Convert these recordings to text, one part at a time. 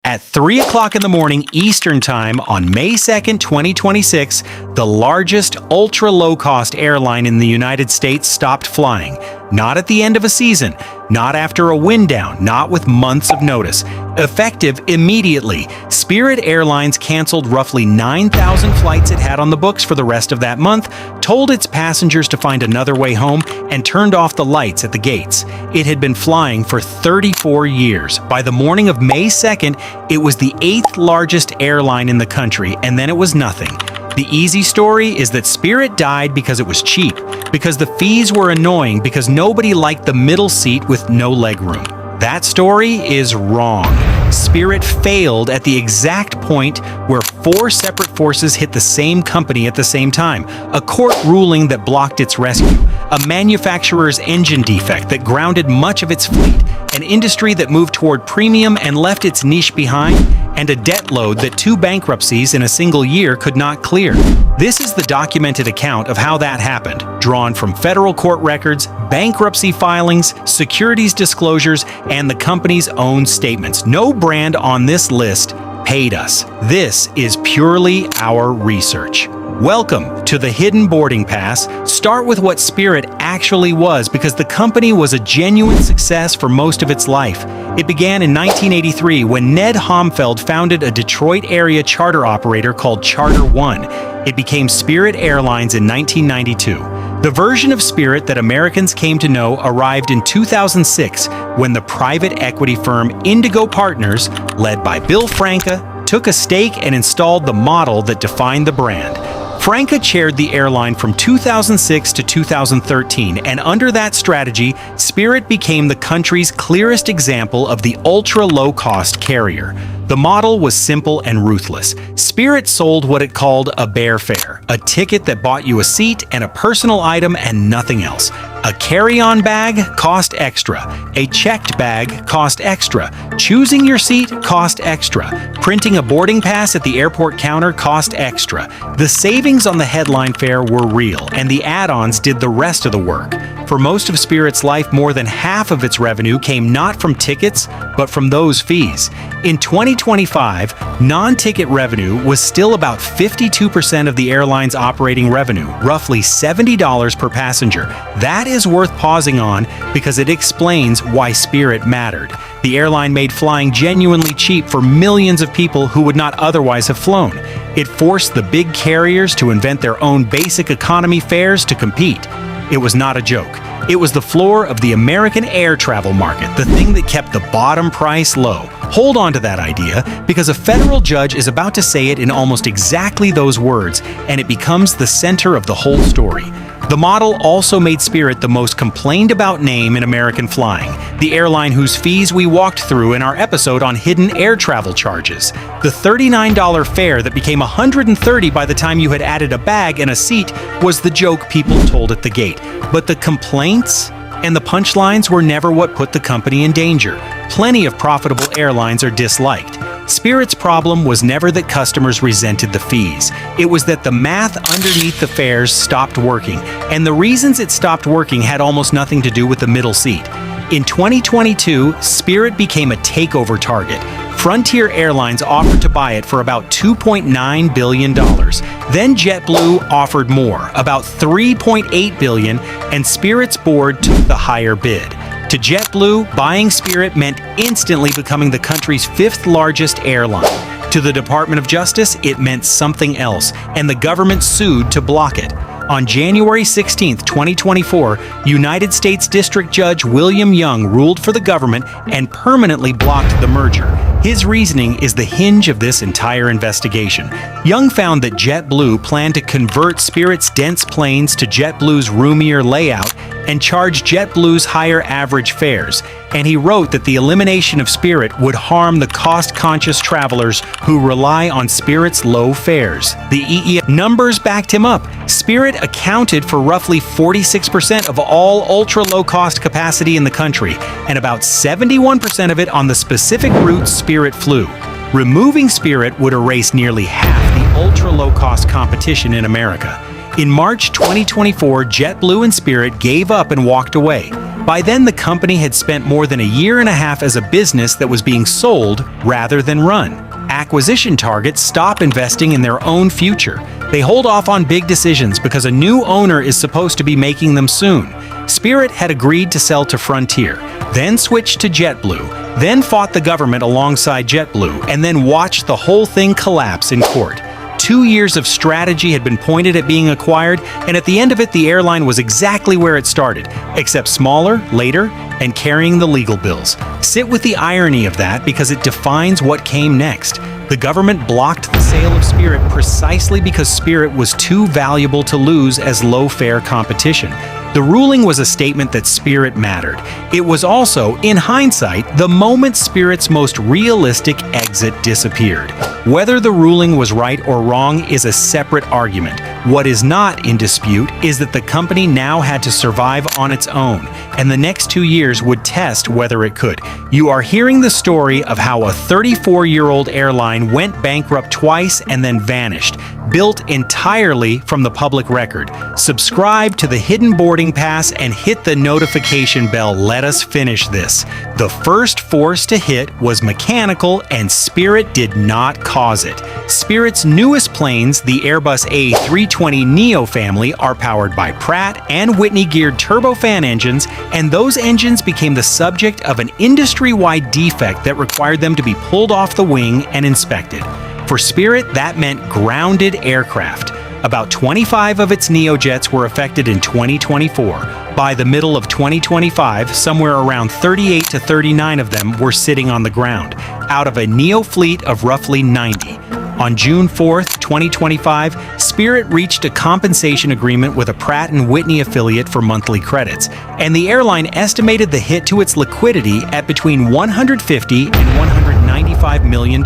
At 3 o'clock in the morning Eastern Time on May 2nd, 2026, the largest ultra-low-cost airline in the United States stopped flying. Not at the end of a season, not after a wind down, not with months of notice. Effective immediately, Spirit Airlines canceled roughly 9,000 flights it had on the books for the rest of that month, told its passengers to find another way home, and turned off the lights at the gates. It had been flying for 34 years. By the morning of May 2nd, it was the 8th largest airline in the country, and then it was nothing. The easy story is that Spirit died because it was cheap, because the fees were annoying, because nobody liked the middle seat with no legroom. That story is wrong. Spirit failed at the exact point where 4 separate forces hit the same company at the same time. A court ruling that blocked its rescue, a manufacturer's engine defect that grounded much of its fleet, an industry that moved toward premium and left its niche behind, and a debt load that 2 bankruptcies in a single year could not clear. This is the documented account of how that happened, drawn from federal court records, bankruptcy filings, securities disclosures, and the company's own statements. No brand on this list paid us. This is purely our research. Welcome to the Hidden Boarding Pass. Start with what Spirit actually was, because the company was a genuine success for most of its life. It began in 1983 when Ned Homfeld founded a Detroit area charter operator called Charter One. It became Spirit Airlines in 1992. The version of Spirit that Americans came to know arrived in 2006 when the private equity firm Indigo Partners, led by Bill Franca, took a stake and installed the model that defined the brand. Franca chaired the airline from 2006 to 2013, and under that strategy, Spirit became the country's clearest example of the ultra-low-cost carrier. The model was simple and ruthless. Spirit sold what it called a bear fare, a ticket that bought you a seat and a personal item and nothing else. A carry-on bag cost extra. A checked bag cost extra. Choosing your seat cost extra. Printing a boarding pass at the airport counter cost extra. The savings on the headline fare were real, and the add-ons did the rest of the work. For most of Spirit's life, more than half of its revenue came not from tickets, but from those fees. In 2025, non-ticket revenue was still about 52% of the airline's operating revenue, roughly $70 per passenger. That is worth pausing on because it explains why Spirit mattered. The airline made flying genuinely cheap for millions of people who would not otherwise have flown. It forced the big carriers to invent their own basic economy fares to compete. It was not a joke. It was the floor of the American air travel market, the thing that kept the bottom price low. Hold on to that idea, because a federal judge is about to say it in almost exactly those words, and it becomes the center of the whole story. The model also made Spirit the most complained about name in American flying, the airline whose fees we walked through in our episode on hidden air travel charges. The $39 fare that became $130 by the time you had added a bag and a seat was the joke people told at the gate. But the complaints and the punchlines were never what put the company in danger. Plenty of profitable airlines are disliked. Spirit's problem was never that customers resented the fees. It was that the math underneath the fares stopped working, and the reasons it stopped working had almost nothing to do with the middle seat. In 2022, Spirit became a takeover target. Frontier Airlines offered to buy it for about $2.9 billion. Then JetBlue offered more, about $3.8 billion, and Spirit's board took the higher bid. To JetBlue, buying Spirit meant instantly becoming the country's 5th largest airline. To the Department of Justice, it meant something else, and the government sued to block it. On January 16, 2024, United States District Judge William Young ruled for the government and permanently blocked the merger. His reasoning is the hinge of this entire investigation. Young found that JetBlue planned to convert Spirit's dense planes to JetBlue's roomier layout and charge JetBlue's higher average fares, and he wrote that the elimination of Spirit would harm the cost-conscious travelers who rely on Spirit's low fares. The EE numbers backed him up. Spirit accounted for roughly 46% of all ultra-low-cost capacity in the country, and about 71% of it on the specific routes Spirit flew. Removing Spirit would erase nearly half the ultra-low-cost competition in America. In March 2024, JetBlue and Spirit gave up and walked away. By then, the company had spent more than a year and a half as a business that was being sold rather than run. Acquisition targets stop investing in their own future. They hold off on big decisions because a new owner is supposed to be making them soon. Spirit had agreed to sell to Frontier, then switched to JetBlue, then fought the government alongside JetBlue, and then watched the whole thing collapse in court. 2 years of strategy had been pointed at being acquired, and at the end of it, the airline was exactly where it started, except smaller, later, and carrying the legal bills. Sit with the irony of that because it defines what came next. The government blocked the sale of Spirit precisely because Spirit was too valuable to lose as low-fare competition. The ruling was a statement that Spirit mattered. It was also, in hindsight, the moment Spirit's most realistic exit disappeared. Whether the ruling was right or wrong is a separate argument. What is not in dispute is that the company now had to survive on its own, and the next 2 years would test whether it could. You are hearing the story of how a 34-year-old airline went bankrupt twice and then vanished, built entirely from the public record. Subscribe to the Hidden Boarding Pass and hit the notification bell. Let us finish this. The first force to hit was mechanical, and Spirit did not cause it. Spirit's newest planes, the Airbus A320neo family, are powered by Pratt and Whitney geared turbofan engines, and those engines became the subject of an industry-wide defect that required them to be pulled off the wing and inspected. For Spirit, that meant grounded aircraft. About 25 of its Neojets were affected in 2024. By the middle of 2025, somewhere around 38 to 39 of them were sitting on the ground, out of a Neo fleet of roughly 90. On June 4th, 2025, Spirit reached a compensation agreement with a Pratt & Whitney affiliate for monthly credits, and the airline estimated the hit to its liquidity at between $150 and $195 million,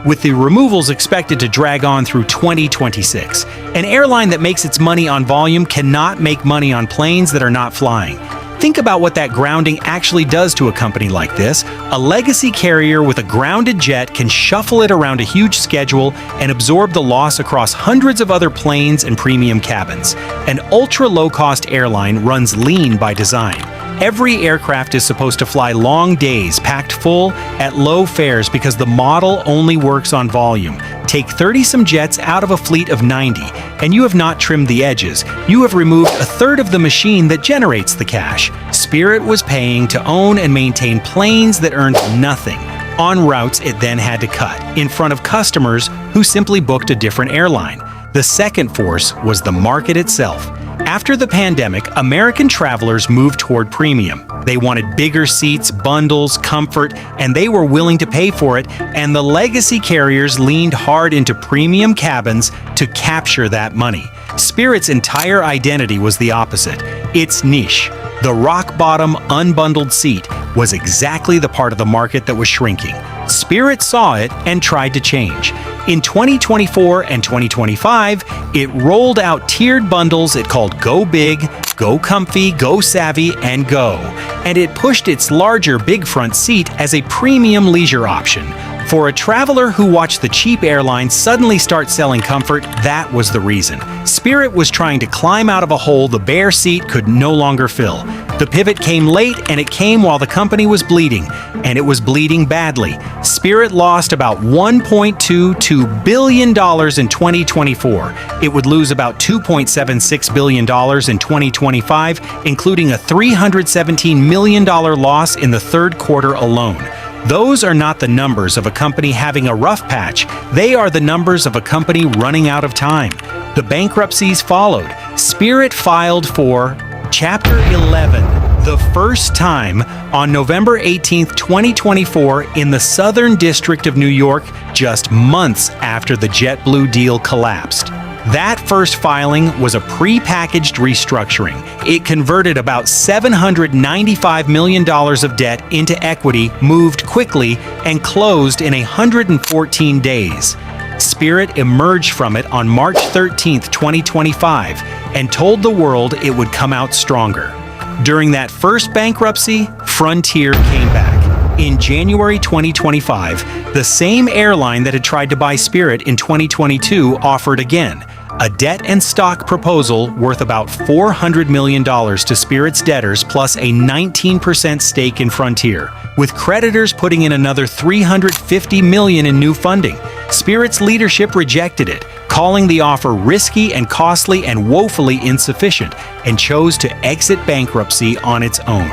with the removals expected to drag on through 2026. An airline that makes its money on volume cannot make money on planes that are not flying. Think about what that grounding actually does to a company like this. A legacy carrier with a grounded jet can shuffle it around a huge schedule and absorb the loss across hundreds of other planes and premium cabins. An ultra-low-cost airline runs lean by design. Every aircraft is supposed to fly long days, packed full, at low fares because the model only works on volume. Take 30-some jets out of a fleet of 90, and you have not trimmed the edges. You have removed a third of the machine that generates the cash. Spirit was paying to own and maintain planes that earned nothing on routes it then had to cut, in front of customers who simply booked a different airline. The second force was the market itself. After the pandemic, American travelers moved toward premium. They wanted bigger seats, bundles, comfort, and they were willing to pay for it, and the legacy carriers leaned hard into premium cabins to capture that money. Spirit's entire identity was the opposite. Its niche, the rock-bottom, unbundled seat, was exactly the part of the market that was shrinking. Spirit saw it and tried to change. In 2024 and 2025, it rolled out tiered bundles it called Go Big, Go Comfy, Go Savvy, and Go. And it pushed its larger big front seat as a premium leisure option. For a traveler who watched the cheap airlines suddenly start selling comfort, that was the reason. Spirit was trying to climb out of a hole the bare seat could no longer fill. The pivot came late, and it came while the company was bleeding, and it was bleeding badly. Spirit lost about $1.22 billion in 2024. It would lose about $2.76 billion in 2025, including a $317 million loss in the third quarter alone. Those are not the numbers of a company having a rough patch. They are the numbers of a company running out of time. The bankruptcies followed. Spirit filed for Chapter 11, the first time, on November 18, 2024, in the Southern District of New York, just months after the JetBlue deal collapsed. That first filing was a pre-packaged restructuring. It converted about $795 million of debt into equity, moved quickly, and closed in 114 days. Spirit emerged from it on March 13, 2025, and told the world it would come out stronger. During that first bankruptcy, Frontier came back. In January 2025, the same airline that had tried to buy Spirit in 2022 offered again. a debt and stock proposal worth about $400 million to Spirit's debtors plus a 19% stake in Frontier, with creditors putting in another $350 million in new funding. Spirit's leadership rejected it, calling the offer risky and costly and woefully insufficient, and chose to exit bankruptcy on its own.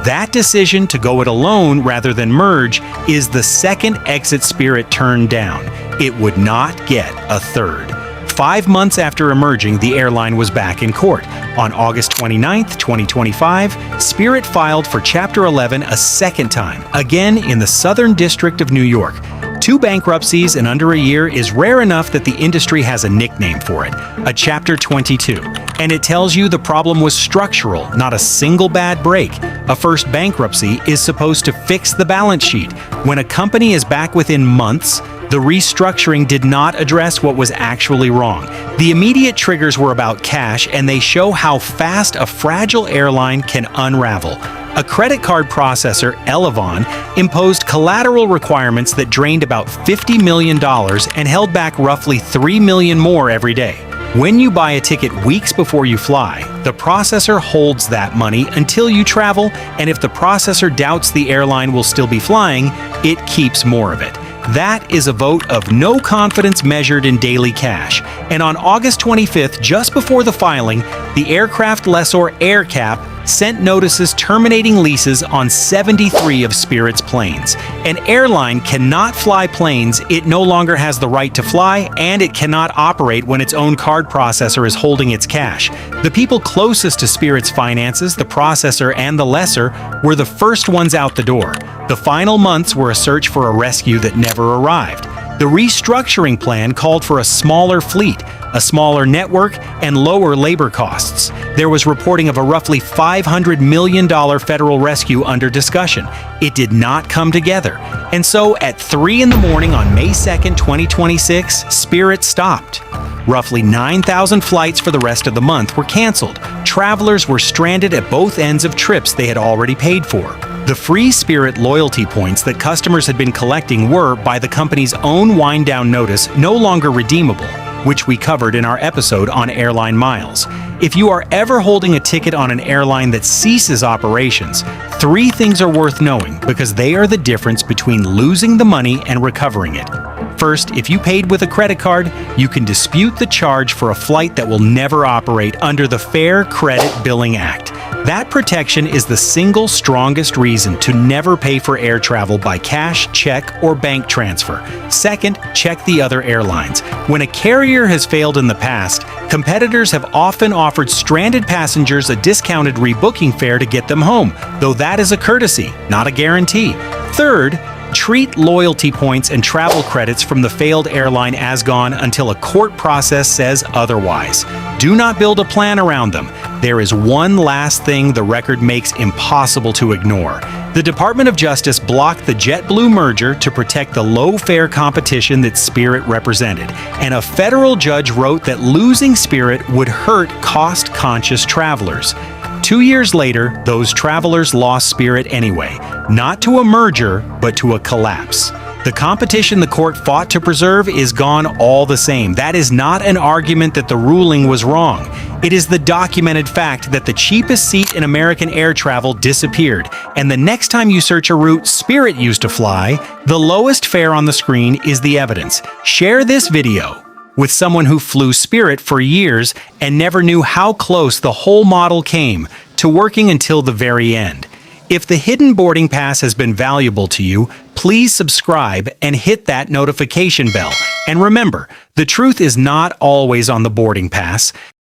That decision to go it alone rather than merge is the second exit Spirit turned down. It would not get a third. 5 months after emerging, the airline was back in court. On August 29, 2025, Spirit filed for Chapter 11 a second time, again in the Southern District of New York. 2 bankruptcies in under a year is rare enough that the industry has a nickname for it, a Chapter 22. And it tells you the problem was structural, not a single bad break. A first bankruptcy is supposed to fix the balance sheet. When a company is back within months, the restructuring did not address what was actually wrong. The immediate triggers were about cash, and they show how fast a fragile airline can unravel. A credit card processor, Elevon, imposed collateral requirements that drained about $50 million and held back roughly $3 million more every day. When you buy a ticket weeks before you fly, the processor holds that money until you travel, and if the processor doubts the airline will still be flying, it keeps more of it. That is a vote of no confidence measured in daily cash. And on August 25th, just before the filing, the aircraft lessor AerCap sent notices terminating leases on 73 of Spirit's planes. An airline cannot fly planes it no longer has the right to fly, and it cannot operate when its own card processor is holding its cash. The people closest to Spirit's finances, the processor and the lessor, were the first ones out the door. The final months were a search for a rescue that never arrived. The restructuring plan called for a smaller fleet, a smaller network, and lower labor costs. There was reporting of a roughly $500 million federal rescue under discussion. It did not come together. And so at 3 in the morning on May 2nd, 2026, Spirit stopped. Roughly 9,000 flights for the rest of the month were canceled. Travelers were stranded at both ends of trips they had already paid for. The free Spirit loyalty points that customers had been collecting were, by the company's own wind-down notice, no longer redeemable, which we covered in our episode on airline miles. If you are ever holding a ticket on an airline that ceases operations, 3 things are worth knowing because they are the difference between losing the money and recovering it. First, if you paid with a credit card, you can dispute the charge for a flight that will never operate under the Fair Credit Billing Act. That protection is the single strongest reason to never pay for air travel by cash, check, or bank transfer. Second, check the other airlines. When a carrier has failed in the past, competitors have often offered stranded passengers a discounted rebooking fare to get them home, though that is a courtesy, not a guarantee. Third, treat loyalty points and travel credits from the failed airline as gone until a court process says otherwise. Do not build a plan around them. There is one last thing the record makes impossible to ignore. The Department of Justice blocked the JetBlue merger to protect the low-fare competition that Spirit represented, and a federal judge wrote that losing Spirit would hurt cost-conscious travelers. 2 years later, those travelers lost Spirit anyway, not to a merger, but to a collapse. The competition the court fought to preserve is gone all the same. That is not an argument that the ruling was wrong. It is the documented fact that the cheapest seat in American air travel disappeared, and the next time you search a route Spirit used to fly, the lowest fare on the screen is the evidence. Share this video with someone who flew Spirit for years and never knew how close the whole model came to working until the very end. If the hidden boarding pass has been valuable to you, please subscribe and hit that notification bell. And remember, the truth is not always on the boarding pass.